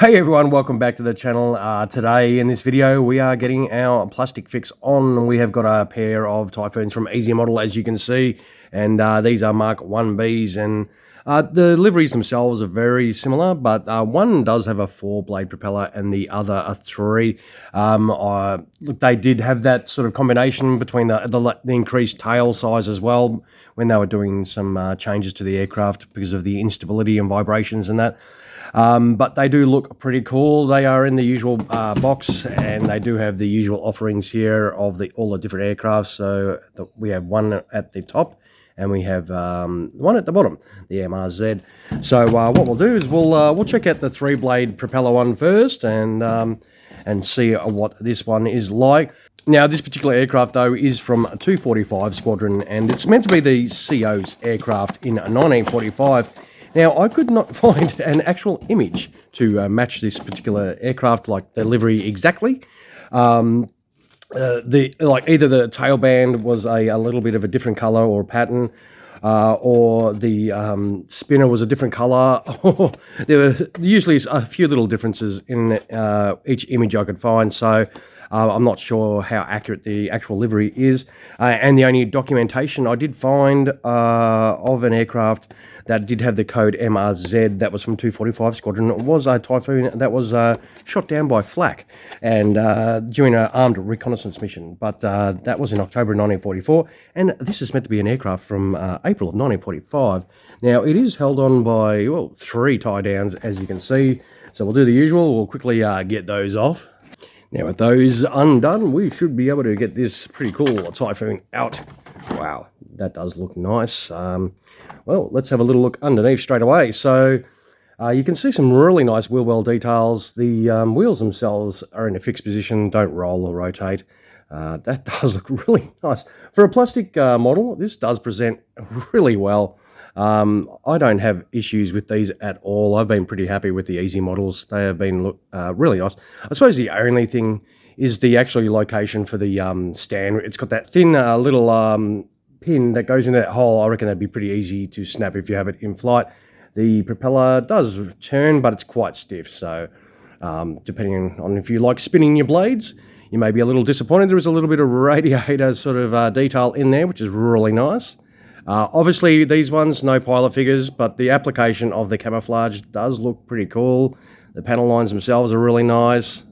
Hey everyone, welcome back to the channel. Today in this video we are getting our plastic fix on. We have got a pair of Typhoons from Easy Model, as you can see, and these are Mark Ibs, and the liveries themselves are very similar, but one does have a 4-blade propeller and the other a 3. Look, they did have that sort of combination between the increased tail size as well when they were doing some changes to the aircraft because of the instability and vibrations and that. But they do look pretty cool. They are in the usual box, and they do have the usual offerings here of all the different aircraft. So we have one at the top, and we have one at the bottom, the MRZ. So what we'll do is we'll check out the 3-blade propeller one first, and see what this one is like. Now, this particular aircraft, though, is from 245 Squadron, and it's meant to be the CO's aircraft in 1945. Now, I could not find an actual image to match this particular aircraft, like the livery exactly. Either the tail band was a little bit of a different color or pattern, or the spinner was a different color. There were usually a few little differences in each image I could find, so I'm not sure how accurate the actual livery is. And the only documentation I did find of an aircraft that did have the code MRZ, that was from 245 Squadron, it was a Typhoon that was shot down by flak and during an armed reconnaissance mission. But that was in October 1944, and this is meant to be an aircraft from April of 1945. Now, it is held on by, well, 3 tie downs, as you can see. So we'll do the usual. We'll quickly get those off. Now, with those undone, we should be able to get this pretty cool Typhoon out. Wow, that does look nice. Well, let's have a little look underneath straight away. So you can see some really nice wheel well details. The wheels themselves are in a fixed position, don't roll or rotate. That does look really nice. For a plastic model, this does present really well. I don't have issues with these at all. I've been pretty happy with the Easy models. They have been really nice. I suppose the only thing is the actual location for the stand. It's got that thin little pin that goes into that hole. I reckon that'd be pretty easy to snap if you have it in flight. The propeller does turn, but it's quite stiff. So depending on if you like spinning your blades, you may be a little disappointed. There is a little bit of radiator sort of detail in there, which is really nice. Obviously, these ones, no pilot figures, but the application of the camouflage does look pretty cool. The panel lines themselves are really nice.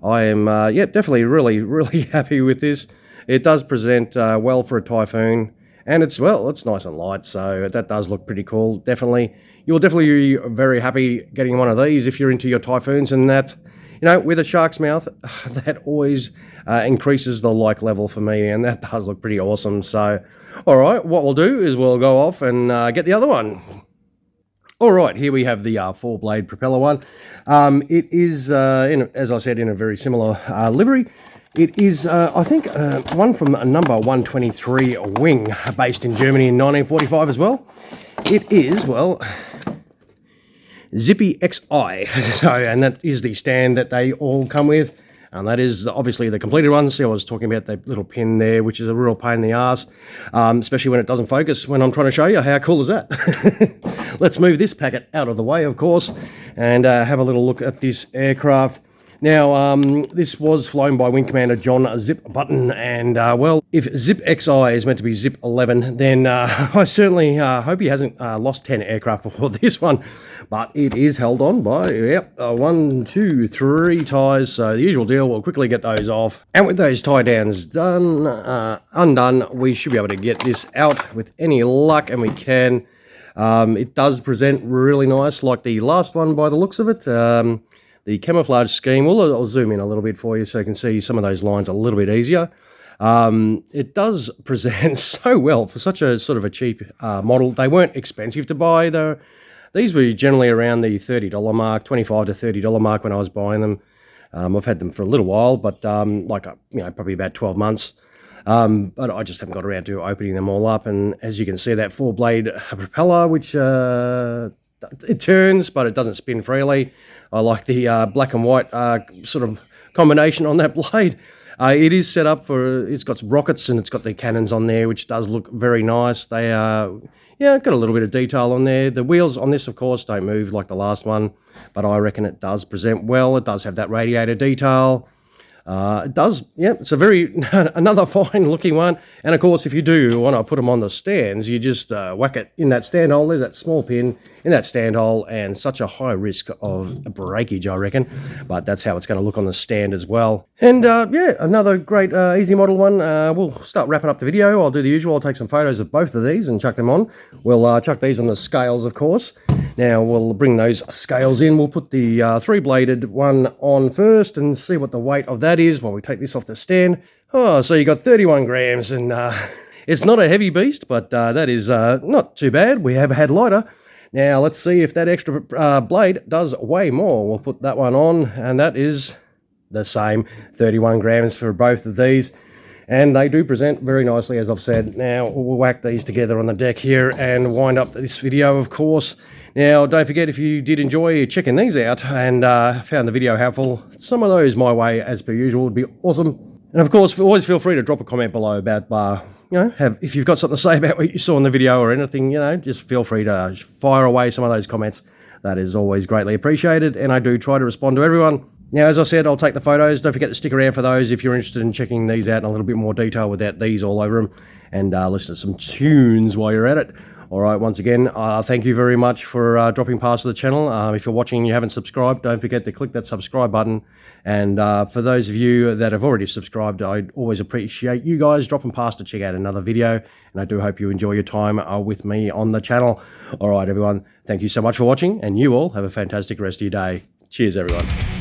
I am, definitely really happy with this. It does present well for a Typhoon, and it's nice and light, so that does look pretty cool, definitely. You'll definitely be very happy getting one of these if you're into your Typhoons, and that, you know, with a shark's mouth, that always increases the like level for me, and that does look pretty awesome. So, all right, what we'll do is we'll go off and get the other one. All right, here we have the 4-blade propeller one. It is, as I said, in a very similar livery. It is, I think, one from number 123 Wing, based in Germany in 1945 as well. It is, well, Zippy XI, so, and that is the stand that they all come with, and that is obviously the completed one. See, I was talking about the little pin there, which is a real pain in the ass, especially when it doesn't focus when I'm trying to show you. How cool is that? Let's move this packet out of the way, of course, and have a little look at this aircraft. Now, this was flown by Wing Commander John Zip Button, and, well, if Zip XI is meant to be Zip 11, then I certainly hope he hasn't lost 10 aircraft before this one. But it is held on by, 1, 2, 3 ties, so the usual deal. We'll quickly get those off. And with those tie downs undone, we should be able to get this out with any luck, and we can. It does present really nice, like the last one by the looks of it. The camouflage scheme, I'll zoom in a little bit for you so you can see some of those lines a little bit easier. It does present so well for such a sort of a cheap model. They weren't expensive to buy though. These were generally around the $30 mark, $25 to $30 mark when I was buying them. I've had them for a little while, but probably about 12 months. But I just haven't got around to opening them all up. And as you can see, that 4-blade propeller, which it turns, but it doesn't spin freely. I like the black and white sort of combination on that blade. It is set up for, it's got some rockets and it's got the cannons on there, which does look very nice. They are, yeah, got a little bit of detail on there. The wheels on this, of course, don't move like the last one, but I reckon it does present well. It does have that radiator detail. It does, yeah, it's a very, another fine looking one. And of course, if you do want to put them on the stands, you just whack it in that stand hole. There's that small pin in that stand hole, and such a high risk of breakage, I reckon. But that's how it's going to look on the stand as well. And yeah, another great easy model one. We'll start wrapping up the video. I'll do the usual. I'll take some photos of both of these and chuck them on. We'll chuck these on the scales, of course. Now we'll bring those scales in. We'll put the three-bladed one on first and see what the weight of that is while we take this off the stand. Oh, so you got 31 grams, and it's not a heavy beast, but that is not too bad. We have had lighter. Now let's see if that extra blade does weigh more. We'll put that one on, and that is the same, 31 grams for both of these. And they do present very nicely, as I've said. Now we'll whack these together on the deck here and wind up this video, of course. Now, don't forget, if you did enjoy checking these out and found the video helpful, some of those my way, as per usual, would be awesome. And of course, always feel free to drop a comment below about, you know, if you've got something to say about what you saw in the video or anything, you know, just feel free to fire away some of those comments. That is always greatly appreciated, and I do try to respond to everyone. Now, as I said, I'll take the photos. Don't forget to stick around for those if you're interested in checking these out in a little bit more detail without these all over them, and listen to some tunes while you're at it. All right, once again, thank you very much for dropping past the channel. If you're watching and you haven't subscribed, don't forget to click that subscribe button. And for those of you that have already subscribed, I always appreciate you guys dropping past to check out another video. And I do hope you enjoy your time with me on the channel. All right, everyone, thank you so much for watching, and you all have a fantastic rest of your day. Cheers, everyone.